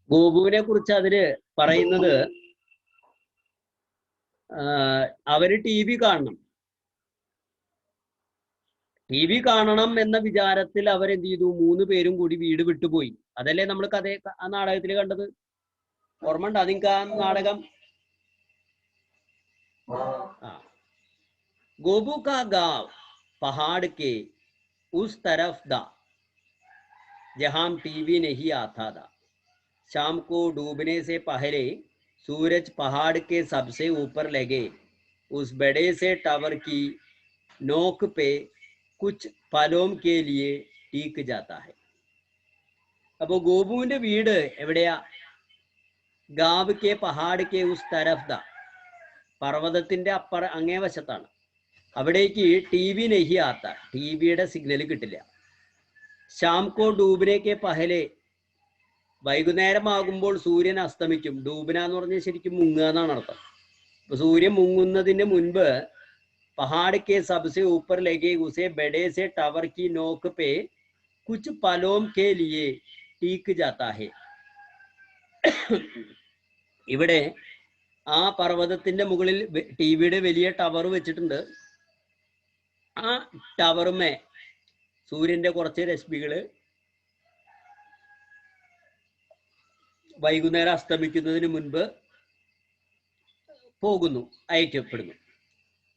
ഗോപുവിനെ കുറിച്ച് അതില് പറയുന്നത് അവര് ടി വി കാണണം എന്ന വിചാരത്തിൽ അവരെന്ത് ചെയ്തു, 3 പേരും കൂടി വീട് വിട്ടുപോയി. അതല്ലേ നമ്മൾ കഥ ആ നാടകത്തിൽ കണ്ടത്? ഓർമ്മ ഉണ്ടോ നിങ്ങൾക്ക് ആ നാടകം? गोबू का गांव पहाड़ के उस तरफ था जहां टीवी नहीं आता था। शाम को डूबने से पहले सूरज पहाड़ के सबसे ऊपर लगे उस बड़े से टावर की नोक पे कुछ पलों के लिए टीक जाता है. अब गोबुविന്റെ വീട് എവിടെയാ? ഗാവ് കെ പഹാഡ് കെ ഉസ് തരഫ് ദാ, പർവ്വതത്തിന്റെ അങ്ങേ വശത്താണ്. അവിടേക്ക് ടി വി നഹി ആത്ത, ടിവിയുടെ സിഗ്നൽ കിട്ടില്ല. ശാം കോ ഡൂബിനേക്ക് പഹലെ, വൈകുന്നേരമാകുമ്പോൾ സൂര്യൻ അസ്തമിക്കും. ഡൂബിന എന്ന് പറഞ്ഞാൽ ശരിക്കും മുങ്ങുക എന്നാണ് അർത്ഥം. അപ്പൊ സൂര്യൻ മുങ്ങുന്നതിന് മുൻപ് പഹാഡ് കെ സബ്സെ ഊപ്പർ ലഗേ ഉസേ ബഡേ സെ ടവർ കി നോക്ക് പേ കുച്ച് പലോം കെ ലിയേ ടീക്ക് ജാത്താ ഹെ. ഇവിടെ ആ പർവ്വതത്തിന്റെ മുകളിൽ ടിവിയുടെ വലിയ ടവർ വെച്ചിട്ടുണ്ട്. ആ ടവറുമേ സൂര്യന്റെ കുറച്ച് രശ്മികള് വൈകുന്നേരം അസ്തമിക്കുന്നതിന് മുൻപ് പോകുന്നു, അയക്കപ്പെടുന്നു.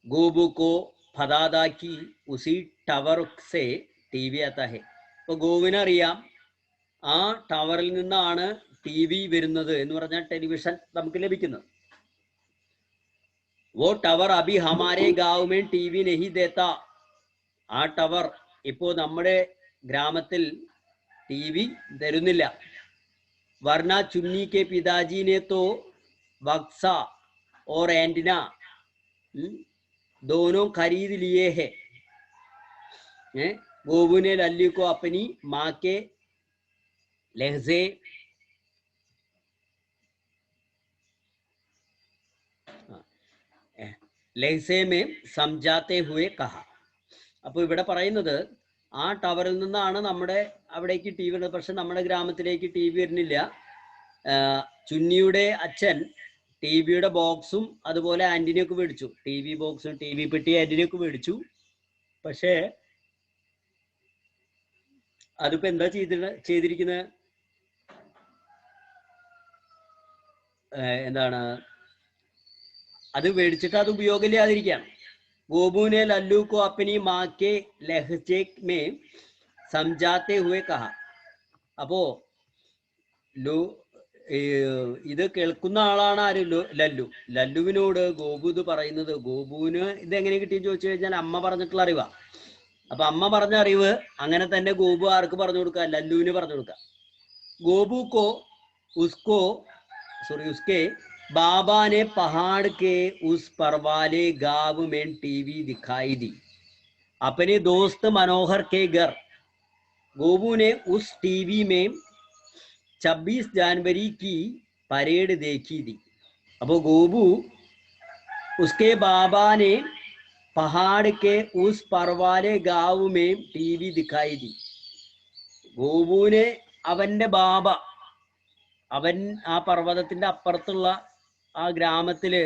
ഗോബുക്കോ ഫദാദാക്കി ഉസി ടവർ സെ ടി വി ആത്താ ഹെ. ഇപ്പൊ ഗോവിനറിയാം ആ ടവറിൽ നിന്നാണ് ടി വി വരുന്നത് എന്ന് പറഞ്ഞാൽ ടെലിവിഷൻ നമുക്ക് ലഭിക്കുന്നത്. वो ടവർ അഭി ഹമാരെ ഗാവ് മേ ടി വി നഹി ദേത്താ. ആ ടവർ ഇപ്പോ നമ്മുടെ ഗ്രാമത്തിൽ ടി വി തരുന്നില്ല. വർണ ചുന്നി കെ പിതാജീനെ തോ ബക്സ और एंटीना दोनों खरीद लिए है. गोबू ने लल्ली को अपनी माँ के लहजे में समझाते हुए कहा. അപ്പോൾ ഇവിടെ പറയുന്നത് ആ ടവറിൽ നിന്നാണ് നമ്മുടെ അവിടേക്ക് ടി വി വരുന്നത്. പക്ഷെ നമ്മുടെ ഗ്രാമത്തിലേക്ക് ടി വി വരുന്നില്ല. ചുന്നിയുടെ അച്ഛൻ ടി വിയുടെ ബോക്സും അതുപോലെ ആന്റിനയൊക്കെ മേടിച്ചു. ടി വി ബോക്സും ടി വി പെട്ടി ആന്റിനയൊക്കെ മേടിച്ചു. പക്ഷേ അതിപ്പോ എന്താ ചെയ്തിരിക്കുന്നത്? എന്താണ് അത് മേടിച്ചിട്ട് അത് ഉപയോഗമില്ലാതിരിക്കുകയാണ്. गोबू ने लल्लू को अपनी माँ के लहजे में समझाते हुए कहा. അപ്പോ ഇത് കേൾക്കുന്ന ആളാണ് ആര്? ലല്ലു. ലല്ലുവിനോട് ഗോപു ഇത് പറയുന്നത്. ഗോപുവിന് ഇതെങ്ങനെ കിട്ടിയെന്ന് ചോദിച്ചു കഴിഞ്ഞാൽ അമ്മ പറഞ്ഞിട്ടുള്ള അറിവാ. അപ്പൊ അമ്മ പറഞ്ഞ അറിവ് അങ്ങനെ തന്നെ ഗോപു ആർക്ക് പറഞ്ഞു കൊടുക്കുക? ലല്ലുവിന് പറഞ്ഞു കൊടുക്കുക. ഗോപു കോ ഉസ്കെ बाबा ने पहाड़ के उस पर वाले गांव में टीवी दिखाई दी. अपने दोस्त मनोहर के घर गोबू ने उस टीवी में 26 जनवरी की परेड देखी थी. अब गोबू उसके बाबा ने पहाड़ के उस पर वाले गांव में टीवी दिखाई दी. ഗോപുവിനെ അവന്റെ ബാബ, അവൻ ആ പർവ്വതത്തിന്റെ അപ്പുറത്തുള്ള ആ ഗ്രാമത്തില്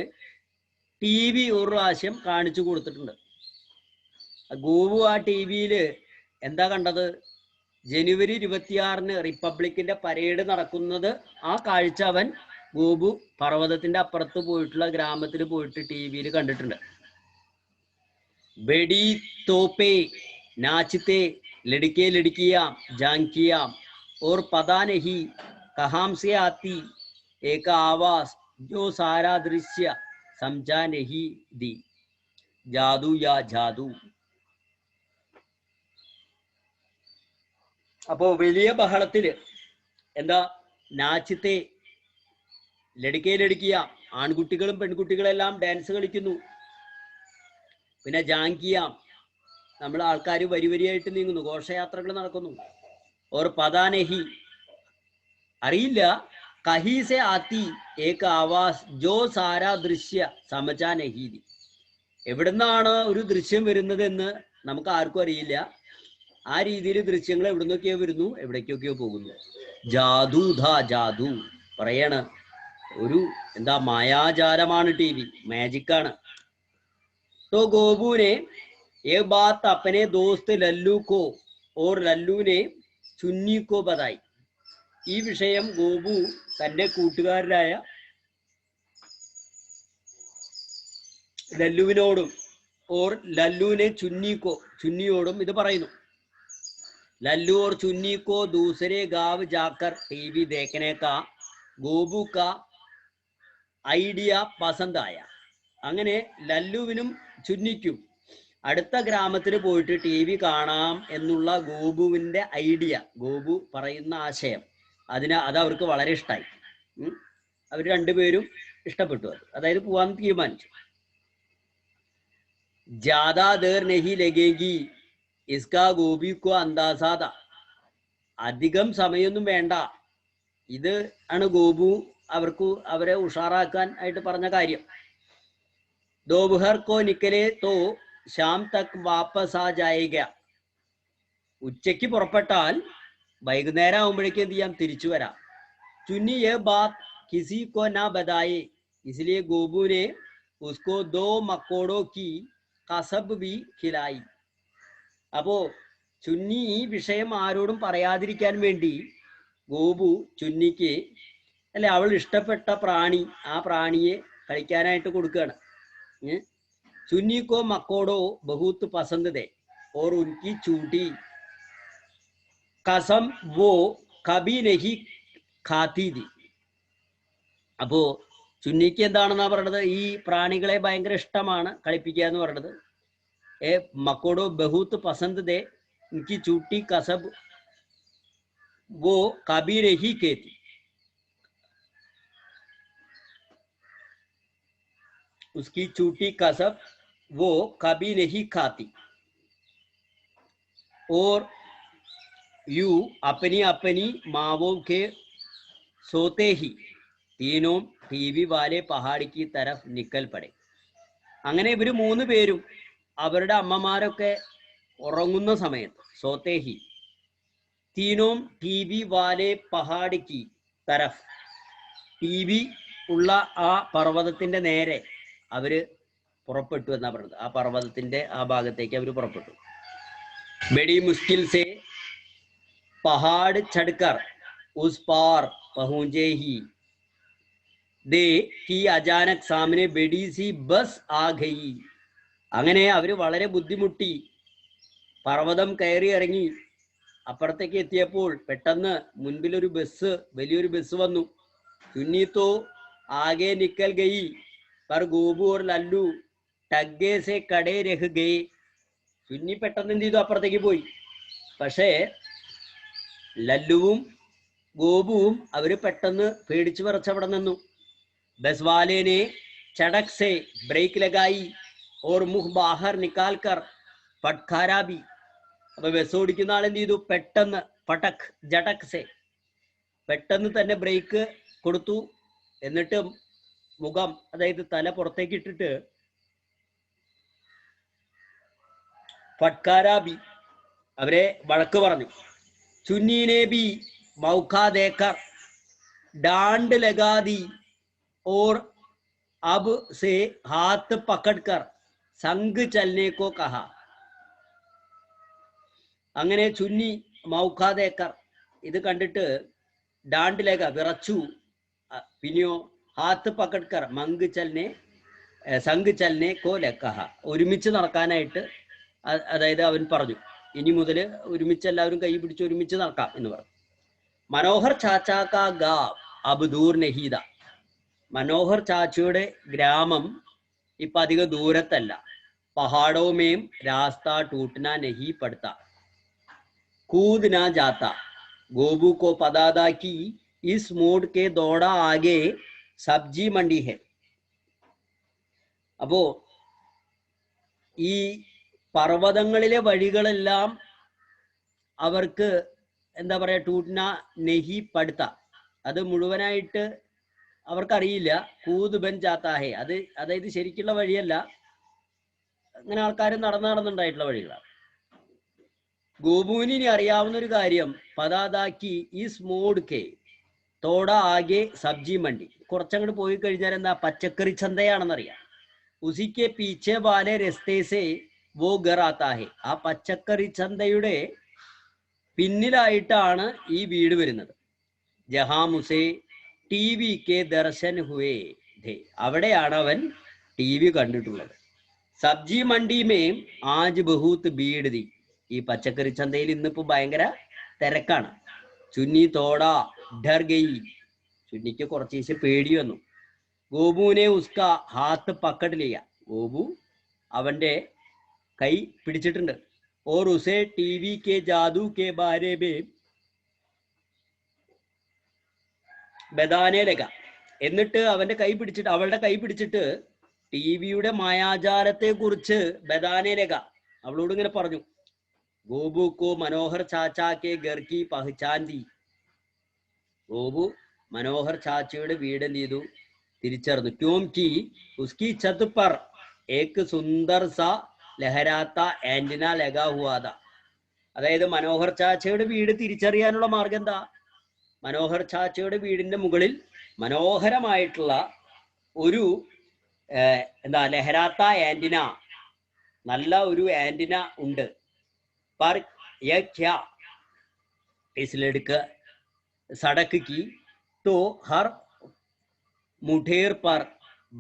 ടി വി ഒരു പ്രാവശ്യം കാണിച്ചു കൊടുത്തിട്ടുണ്ട്. ഗോപു ആ ടി വിയില് എന്താ കണ്ടത്? ജനുവരി 26-ന് റിപ്പബ്ലിക്കിന്റെ പരേഡ് നടക്കുന്നത്. ആ കാഴ്ച അവൻ ഗോപു പർവ്വതത്തിന്റെ അപ്പുറത്ത് പോയിട്ടുള്ള ഗ്രാമത്തിൽ പോയിട്ട് ടി വിയിൽ കണ്ടിട്ടുണ്ട്. ബെഡി തോപ്പേ നാച്ചത്തെ ലड़के लड़कियां झांकियां और पता नहीं कहां से आती एक आवाज जो सारा दृश्य समझा नहीं दी. जादू या जादू. അപ്പോ വലിയ ബഹളത്തില് എന്താ? നാച്ചത്തെ ലड़के लड़कियां, ആൺകുട്ടികളും പെൺകുട്ടികളെല്ലാം ഡാൻസ് കളിക്കുന്നു. പിന്നെ ജാങ്കിയാം, നമ്മൾ ആൾക്കാർ വരി വരിയായിട്ട് നീങ്ങുന്നു, ഘോഷയാത്രകൾ നടക്കുന്നു. ഓർ പതാനഹി, അറിയില്ല. കഹീസെ ആത്തി ഏക് ആവാസ് ജോ സാരാ ദൃശ്യ സമജാ നഹീദി. എവിടുന്നാണ് ഒരു ദൃശ്യം വരുന്നത് എന്ന് നമുക്ക് ആർക്കും അറിയില്ല. ആ രീതിയിൽ ദൃശ്യങ്ങൾ എവിടുന്നൊക്കെയോ വരുന്നു, എവിടേക്കൊക്കെയോ പോകുന്നു. ജാദു ധാ ജാദു. പറയാണ് ഒരു എന്താ മായാജാലമാണ് ടി വി, മാജിക്കാണ്. तो गोबू ने एक बात अपने दोस्त लल्लू को और लल्लू ने चुन्नी को बताई. ഈ വിഷയം ഗോപു തന്റെ കൂട്ടുകാരനായ ലല്ലുവിനോടും और लल्लू ने चुन्नियोടും ഇത് പറയുന്നു. लल्लू और चुन्नी को दूसरे गांव जाकर टीवी देखने का गोबू का ഐഡിയ പസന്ത് ആയ. അങ്ങനെ ലല്ലുവിനും ചുന്നിക്കും അടുത്ത ഗ്രാമത്തിൽ പോയിട്ട് ടി വി കാണാം എന്നുള്ള ഗോപുവിൻ്റെ ഐഡിയ, ഗോപു പറയുന്ന ആശയം, അത് അവർക്ക് വളരെ ഇഷ്ടമായി. അവർ രണ്ടുപേരും ഇഷ്ടപ്പെട്ടു അത്, അതായത് പോവാൻ തീരുമാനിച്ചു. ജ്യാദാ ദേർ നഹി ലഗേഗി ഇസ്കാ ഗോപി കോ അന്ദാസാ താ. അധികം സമയമൊന്നും വേണ്ട, ഇത് ആണ് ഗോപു അവരെ ഉഷാറാക്കാൻ ആയിട്ട് പറഞ്ഞ കാര്യം. दोपहर को निकले तो शाम तक वापस आ जाएगा. ഉച്ചയ്ക്ക് പുറപ്പെട്ടാൽ വൈകുന്നേരം ആകുമ്പോഴേക്കും എന്ത് ചെയ്യാം, തിരിച്ചു വരാം. चुन्नी ये बात किसी को ना बताए, इसलिए गोबू ने उसको 2 मकोड़ों की कसब भी खिलाई. അപ്പോ ചുന്നി ഈ വിഷയം ആരോടും പറയാതിരിക്കാൻ വേണ്ടി ഗോപു ചുന്നിക്ക് അല്ലെ അവൾ ഇഷ്ടപ്പെട്ട പ്രാണി, ആ പ്രാണിയെ കഴിക്കാനായിട്ട് കൊടുക്കുകയാണ്. चुन्नी को मकोड़ो बहुत पसंद थे और उनकी चूटी कसम वो कभी नहीं खाती थी. അപ്പോ ചുന്നിക്ക് എന്താണെന്നാ പറയണത്, ഈ പ്രാണികളെ ഭയങ്കര ഇഷ്ടമാണ്, കളിപ്പിക്കുക എന്ന് പറയണത്. മക്കോടോ ബഹൂത്ത് പസന്ത് ദേ ഉൻകി ചൂട്ടി കസബ് വോ കബി രഹി കേത്തി. उसकी चूटी कसब वो कभी नहीं खाती और यू अपनी अपनी मावों के सोते ही तीनों टीवी वाले पहाड़ की तरफ निकल पड़े. അങ്ങനെ ഇവർ 3 പേരും അവരുടെ അമ്മമാരൊക്കെ ഉറങ്ങുന്ന സമയത്ത് സോത്തേ ഹി തീനോം ടി വി വാലെ പഹാഡ് കി തരഫ്, ടി വി ഉള്ള ആ പർവ്വതത്തിന്റെ നേരെ അവര് പുറപ്പെട്ടു എന്നാ പറഞ്ഞത്. ആ പർവ്വതത്തിന്റെ ആ ഭാഗത്തേക്ക് അവർ പുറപ്പെട്ടു. ബഡി മുസ്കിൽ സെ പഹാഡ് ചഡ്കർ ഉസ് പാർ പഹുഞ്ചേ ഹി ദേ കി അചാനക് സാമനെ ബഡി സി ബസ് ആ ഗയി. അങ്ങനെ അവര് വളരെ ബുദ്ധിമുട്ടി പർവ്വതം കയറി ഇറങ്ങി അപ്പുറത്തേക്ക് എത്തിയപ്പോൾ പെട്ടെന്ന് മുൻപിലൊരു ബസ്, വലിയൊരു ബസ് വന്നു. ചുന്നി തോ ആകെ നിക്കൽ ഗയി पर गोबू और लल्लू टग्गे से कड़े रह गए. ചുന്നി പെട്ടെന്ന് എന്ത് ചെയ്തു, അപ്പുറത്തേക്ക് പോയി. പക്ഷേ ലല്ലുവും ഗോപുവും അവര് പെട്ടെന്ന് പേടിച്ചു വിറച്ചവിടെ നിന്നു. ബസ് വാലേനെ ചടക് സെ ബ്രേക്ക് ലഗായി ഓർ മുഹ് ബാഹർ നിക്കാൽ കർ ഫട്കാരാ ബി. അപ്പൊ ബസ് ഓടിക്കുന്ന ആൾ എന്ത് ചെയ്തു, പെട്ടെന്ന് ഫടക് ജടക് സെ പെട്ടെന്ന് തന്നെ ബ്രേക്ക് കൊടുത്തു. എന്നിട്ട് മുഖം, അതായത് തല പുറത്തേക്ക് ഇട്ടിട്ട് ഫട്കാരാബി അവരെ വഴക്ക് പറഞ്ഞു. ചുന്നീനെ ബി മൗഖാ ദേക്കർ ഡാണ്ട് ലഗാദി ഓർ അബ് സെ ഹാത്ത് പക്കഡ്കർ സംഗ് ചലനെ കോ കഹ. അങ്ങനെ ചുന്നി മൗഖാ ദേക്കർ ഇത് കണ്ടിട്ട് ഡാണ്ട് ലഗ വിറച്ചു, പിന്നെയോ ഹാത്ത് പക്കഡ്കർ മങ്ക് ചലനെ സംഗ് ചലനെ കോ ലക്കഹ ഒരുമിച്ച് നടക്കാനായിട്ട്, അതായത് അവൻ പറഞ്ഞു ഇനി മുതൽ ഒരുമിച്ച് എല്ലാവരും കൈ പിടിച്ച് ഒരുമിച്ച് നടക്കാം എന്ന് പറഞ്ഞു. മനോഹർ ചാച്ചാ കാ ഗാവ് അബ് ദൂർ നഹീദ. മനോഹർ ചാച്ചയുടെ ഗ്രാമം ഇപ്പൊ അധികം ദൂരത്തല്ല. പഹാഡോ മേം രാസ്ത ടൂട്ടന നഹി പടുത്ത കൂദ് നാ ജാത്ത. ഗോബു കോ പതാ താ കി ഇസ് മോഡ് കെ ദോടാ ആകെ സബ്ജി മണ്ഡി ഹെ. അപ്പോ ഈ പർവ്വതങ്ങളിലെ വഴികളെല്ലാം അവർക്ക് എന്താ പറയാ, ടൂട്ന നെഹി പടുത്ത, അത് മുഴുവനായിട്ട് അവർക്കറിയില്ല. കൂത് ബൻ ജാത്താഹെ, അതായത് ശരിക്കുള്ള വഴിയല്ല, അങ്ങനെ ആൾക്കാർ നടന്നുണ്ടായിട്ടുള്ള വഴികളാണ്. ഗോപുവിന് ഇനി അറിയാവുന്ന ഒരു കാര്യം, പതാതാക്കി ഈസ് മോഡ് കെ തോട ആകെ സബ്ജി മണ്ടി. കുറച്ചങ്ങോട്ട് പോയി കഴിഞ്ഞാൽ എന്താ, പച്ചക്കറി ചന്തയാണെന്നറിയാം. ഉസിക്ക് പീച്ചെ വാലെ രസ്തേസെ വോ ഗർ ആത്താ ഹെ. ആ പച്ചക്കറി ചന്തയുടെ പിന്നിലായിട്ടാണ് ഈ വീട് വരുന്നത്. ജഹാം ഉസേ ടി വി കെ ദർശൻ ഹുവേ ധേ. അവിടെയാണ് അവൻ ടി വി കണ്ടിട്ടുള്ളത്. സബ്ജി മണ്ടിമേം ആജ് ബഹൂത്ത് ഭീഡ് ദി. ഈ പച്ചക്കറി ചന്തയിൽ ഇന്നിപ്പോ ഭയങ്കര തിരക്കാണ്. ചുന്നി തോട ഡർ ഗയി. ചുന്നിക്ക് കുറച്ച് പേടി വന്നു. ഗോപുവിനെ ഉസ്ക ഹാത്ത് പക്കട് ലിയ. ഗോപു അവന്റെ കൈ പിടിച്ചിട്ടുണ്ട്. ഓർ ഉസേ T V K Jaadu K Bare may ബദാനെ Laga. എന്നിട്ട് അവന്റെ കൈ പിടിച്ചിട്ട്, അവളുടെ കൈ പിടിച്ചിട്ട് ടി വിയുടെ മായാജാലത്തെ കുറിച്ച് ബദാനെ ലഗ, അവളോട് ഇങ്ങനെ പറഞ്ഞു. ഗോപു കോ മനോഹർ ചാച്ചാ കെ ഗർ കി പഹ്ചാൻ ദി. ഗോപു മനോഹർ ചാച്ചയുടെ വീട് എന്ത് ചെയ്തു, തിരിച്ചറിഞ്ഞു. ക്യോം കി ഉസ്കി ഛത് പർ ഏക് സുന്ദർ സാ ലഹരാത്ത ആന്റിന ലഗാ ഹുവാ താ. അതായത് മനോഹർ ചാച്ചയുടെ വീട് തിരിച്ചറിയാനുള്ള മാർഗം എന്താ, മനോഹർ ചാച്ചയുടെ വീടിന്റെ മുകളിൽ മനോഹരമായിട്ടുള്ള ഒരു എന്താ ലഹരാത്ത ആന്റിന, നല്ല ഒരു ആന്റിന ഉണ്ട്. पर यह क्या, इस लड़का सड़क की तो हर मुठेर पर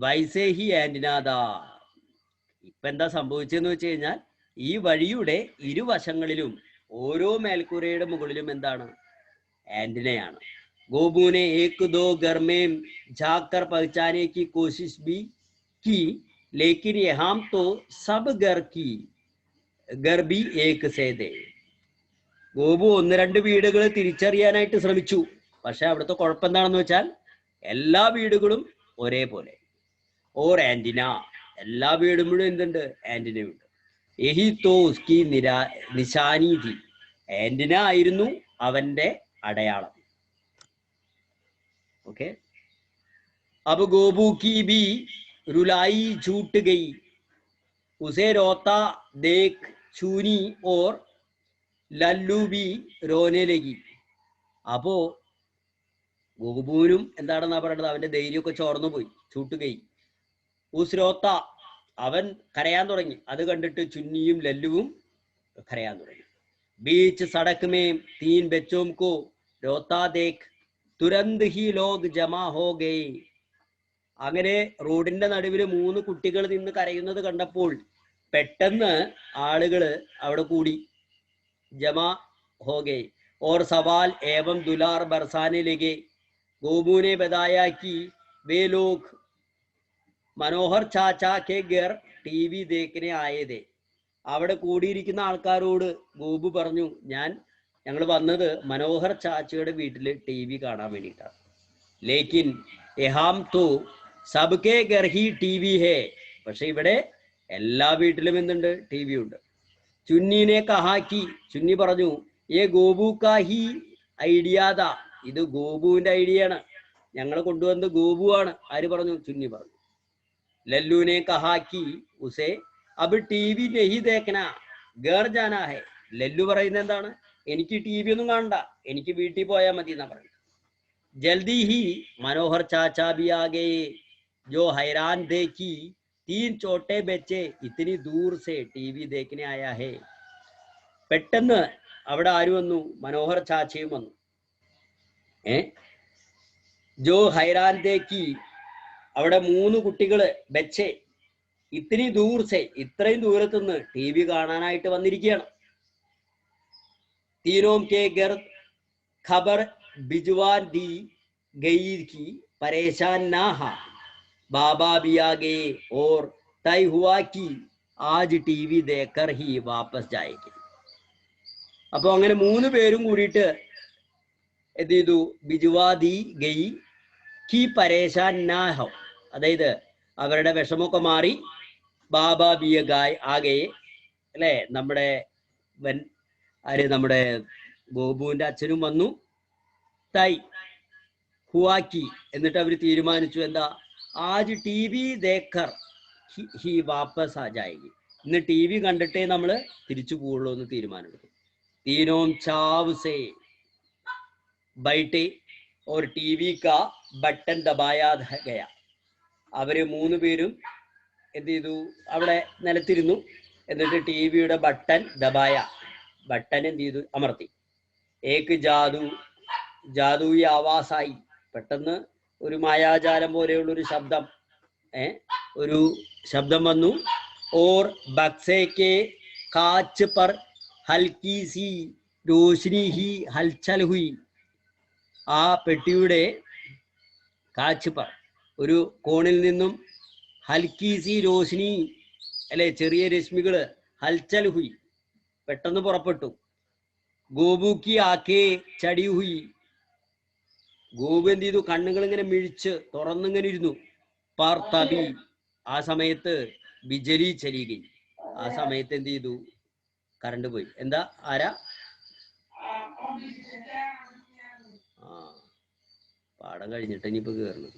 वैसे ही ആന്റിന ദാ. ഇപ്പൊ എന്താ സംഭവിച്ചെന്ന് വെച്ച് കഴിഞ്ഞാൽ, ഈ വഴിയുടെ ഇരുവശങ്ങളിലും ഓരോ മേൽക്കൂരയുടെ മുകളിലും എന്താണ്, ആന്റിനയാണ്. ഗോപുനെ ഏക് ദോ ഗർമേം ജാക്കർ പഹ്ചാനെ की कोशिश भी की, लेकिन यहाँ तो सब घर की ഗർബി ഏക് സേദേ. ഗോപു ഒന്ന് രണ്ട് വീടുകൾ തിരിച്ചറിയാനായിട്ട് ശ്രമിച്ചു. പക്ഷെ അവിടുത്തെ കുഴപ്പം എന്താണെന്ന് വെച്ചാൽ, എല്ലാ വീടുകളും ഒരേപോലെ. ഓർ ആന്റിന, എല്ലാ വീടുമ്പോഴും എന്തുണ്ട്, ആന്റിനയുണ്ട്. യഹി തോ ഉസ്കി നിശാനി ഥി. ആന്റിന ആയിരുന്നു അവന്റെ അടയാളം. ഓക്കെ. അബ് ഗോപു കി ബി രുലായി ഛൂട്ട് ഗയി. ഉസേ रोता देख ചൂനി ഓർ ലല്ലു ബി രോനെ ലഗി. അപ്പോ ഗോപുവിനും എന്താണെന്നാ പറയുന്നത്, അവന്റെ ധൈര്യമൊക്കെ ചോർന്നു പോയി. ചൂട്ടുകൈ. ഉസ് രോത്ത, അവൻ കരയാൻ തുടങ്ങി. അത് കണ്ടിട്ട് ചുന്നിയും ലല്ലുവും കരയാൻ തുടങ്ങി. ബീച്ച് സടക് മേ തീൻ ബച്ചോം കോ രോത്താ ദേഖ് തുരന്ത് ഹി ലോഗ് ജമാ ഹോ ഗയേ. അങ്ങനെ റോഡിന്റെ നടുവില് 3 കുട്ടികൾ നിന്ന് കരയുന്നത് കണ്ടപ്പോൾ പെട്ടെന്ന് ആളുകള് അവിടെ കൂടി. ജമാ ഹോ ഗയേ और सवाल एवं दुलार बरसाने लगे. गोबू ने बताया कि वे लोग മനോഹർ ചാച്ചാ കെ ഗർ ടി വി ദേക്കിനെ ആയതേ. അവിടെ കൂടിയിരിക്കുന്ന ആൾക്കാരോട് ഗോപു പറഞ്ഞു, ഞങ്ങൾ വന്നത് മനോഹർ ചാച്ചയുടെ വീട്ടിൽ ടി വി കാണാൻ വേണ്ടിയിട്ടാണ്. ലേക്കിൻ യഹാം തോ സബ്കെ ഗർ ഹി ടി വി ഹേ. പക്ഷെ ഇവിടെ എല്ലാ വീട്ടിലും എന്തുണ്ട്, ടി വി ഉണ്ട്. ചുന്നിനെ കഹാക്കി, ചുന്നി പറഞ്ഞു, ഏ ഗോപു കാ ഹി ഐഡിയാദാ. ഇത് ഗോപുവിന്റെ ഐഡിയ ആണ്, ഞങ്ങൾ കൊണ്ടുവന്നത് ഗോപു ആണ്. ആര് പറഞ്ഞു? ചുന്നി പറഞ്ഞു. ലല്ലുവിനെ കഹാക്കി ഉസേ അബ് ടി വി നെഹി ദേഖന ഗർ ജാനാ ഹെ. ലല്ലു പറയുന്നത് എന്താണ്, എനിക്ക് ടി വി ഒന്നും കാണണ്ട, എനിക്ക് വീട്ടിൽ പോയാൽ മതി എന്നാ പറയുന്നത്. ജൽദി ഹി മനോഹർ ചാച്ചാ ബി ആ ഗയേ ജോ ഹൈറാൻ ദേഖി തീൻ ചോട്ടെ ബെച്ചെ ഇത്തിനി ദൂർ സെ ടി വി ദേഖനെ ആയാ ഹേ. പെട്ടെന്ന് അവിടെ ആര് വന്നു? മനോഹർ ചാച്ചയും വന്നു. ജോ ഹൈറാൻ ദേഖി, അവിടെ 3 കുട്ടികള് ബെച്ചെ ഇത്തിനി ദൂർ സെ, ഇത്രയും ദൂരത്തുനിന്ന് ടി വി കാണാനായിട്ട് വന്നിരിക്കുകയാണ്. തീനോം കെ ഗർ ഖബർ ഭിജവാൻ ദി ഗയി കി പരേശാൻ നാ ഹാ. ബാബാ ബി ആ ഗയേ ഓർ തൈ ഹുവാ കി ആജ് ടി വി ദേക്കർ ഹി വാപ്പസ് ജായേഗി. അപ്പൊ അങ്ങനെ 3 പേരും കൂടിയിട്ട് എന്ത് ചെയ്തു? ബിജുവാ ദി ഗയി കി പരേശാൻ നാ ഹോ. അതായത് അവരുടെ വിഷമൊക്കെ മാറി. ബാബാ ബിയ ഗായ് ആകെ അല്ലെ, നമ്മുടെ ഗോപുവിന്റെ അച്ഛനും വന്നു. തൈ ഹുവാക്കി, എന്നിട്ട് അവർ തീരുമാനിച്ചു എന്താ, ആജ് ടി വി ദേക്കർ ഹി വാപ്പസ് ആ ജായേഗി. ഇന്ന് ടി വി കണ്ടിട്ടേ നമ്മള് തിരിച്ചു പോവുള്ളൂ എന്ന് തീരുമാനമെടുത്തു. തീനോം ചാവ് സേ ബൈട്ടെ और टीवी का बटन दबाया गया. അവര് 3 പേരും എന്ത് ചെയ്തു? അവിടെ നിലത്തിരുന്നു. എന്നിട്ട് ടിവിയുടെ ബട്ടൺ ദബായ, ബട്ടൺ എന്ത് ചെയ്തു? അമർത്തി. ഏക്ക് ജാദുയി ആവാസായി, പെട്ടെന്ന് ഒരു മായാജാലം പോലെയുള്ള ഒരു ശബ്ദം, ഒരു ശബ്ദം വന്നു. ഓർ ബക്സേക്കെ കാച്ച് പർ ഹൽക്കി സി രോഷ്നി ഹി ഹൽചൽ ഹുയി. ആ പെട്ടിയുടെ കാച്ച് പർ, ഒരു കോണിൽ നിന്നും ഹൽക്കി സി രോഷ്നി, അല്ലെ, ചെറിയ രശ്മികള്, ഹൽചൽ ഹുയി, പെട്ടെന്ന് പുറപ്പെട്ടു. ഗോപു കി ആക്കേ ചടി ഹുയി. ഗോപു എന്ത് ചെയ്തു? കണ്ണുകൾ ഇങ്ങനെ മിഴിച്ച് തുറന്നിങ്ങനെ ഇരുന്നു. പർ തബി, ആ സമയത്ത് ബിജലി ചലികി. ആ സമയത്ത് എന്ത് ചെയ്തു? കറണ്ട് പോയി. എന്താ? ആരാ? ആ, പാഠം കഴിഞ്ഞിട്ട് ഇനിയിപ്പോ കേറണം.